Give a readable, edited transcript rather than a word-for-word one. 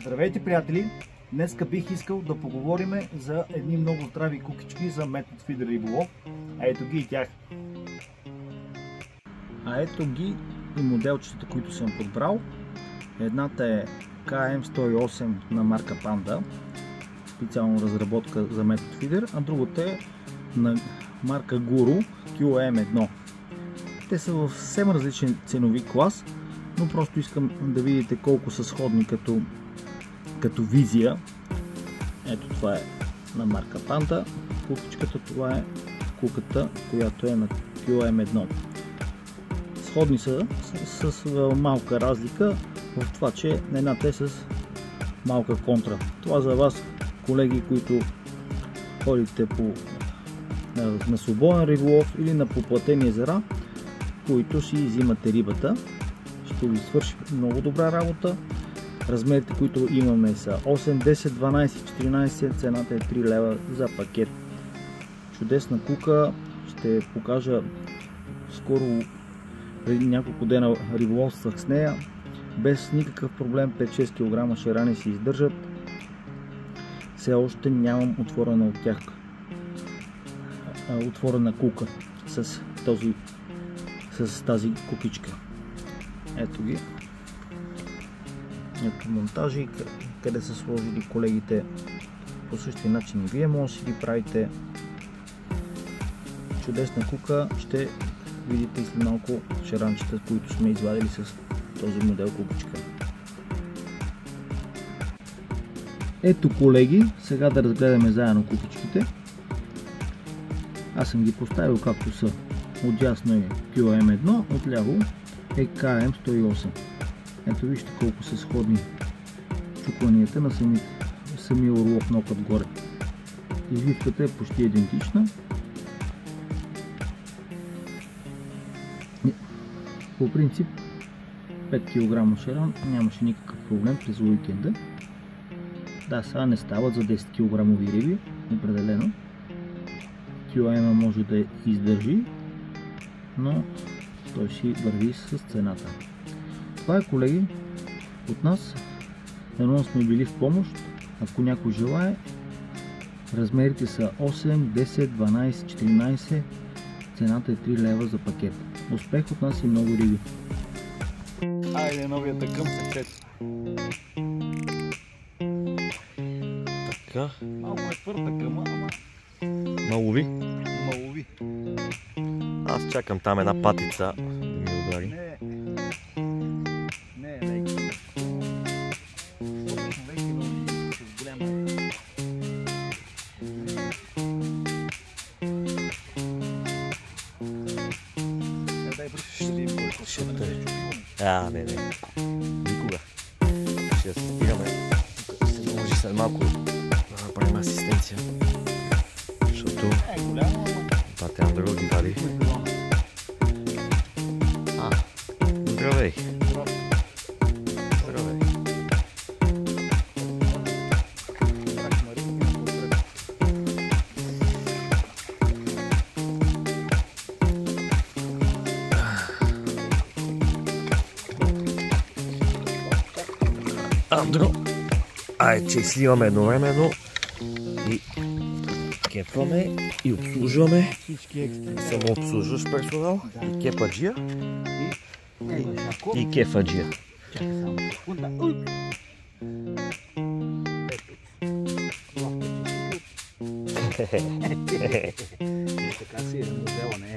Здравейте, приятели! Днеска бих искал да поговорим за едни много здрави кукички за метод фидер риболов. Ето ги и тях. А ето ги и моделчетата, които съм подбрал. Едната е KM108 на марка Panda, специална разработка за метод фидер, а другата е на марка Guru QM1. Те са в съвсем различен ценови клас, но просто искам да видите колко са сходни като визия. Ето, това е на марка Panda кукичката, това е куката, която е на QM1. Сходни са с малка разлика в това, че едната е с малка контра. Това за вас, колеги, които ходите на свободен риболов или на поплатени езера, които си взимате рибата. Ще ви свърши много добра работа. Размерите, които имаме, са 8, 10, 12, 14, цената е 3 лева за пакет. Чудесна кука, ще покажа скоро, преди няколко дена риболовствах с нея, без никакъв проблем. 5-6 кг шерани се издържат. Все още нямам отворена от тях отворена кука с тази кукичка. Ето ги. Ето монтажи, къде са сложили колегите по същия начин и вие може да си ги правите. Чудесна кука, ще видите и след малко шаранчета, които сме извадили с този модел кукичка. Ето, колеги, сега да разгледаме заедно кукичките. Аз съм ги поставил както са. Отдясно е QM1, отляво е KM108. Ето, вижте колко са сходни чукванията на самия орлов ног отгоре. Извивката е почти идентична. По принцип 5 кг шеран нямаше никакъв проблем през уикенда. Да, сега не стават за 10 кг риби, определено. QM може да издържи, но той си върви с цената. Това е, колеги, от нас. Едно сме били в помощ. Ако някой желае, размерите са 8, 10, 12, 14, цената е 3 лева за пакет. Успех от нас и много риби! Айде, новията към се сети. Така. Малко е твърда къма, ама... Малови? Малови. Аз чакам там една патица да ми удари. Не е леки. Защото вече лови с голяма. Дай бръщи да им не. Никога. Ще се спираме. Тук се наложи след малко да направим асистенция. Защото това трябва да го ги вади. Здравей! Здравей! Андро! Че сливаме едновременно и кепваме и обслужваме. Самообслужващ персонал и кепаджия и кефаджия. Така си е, модела не е.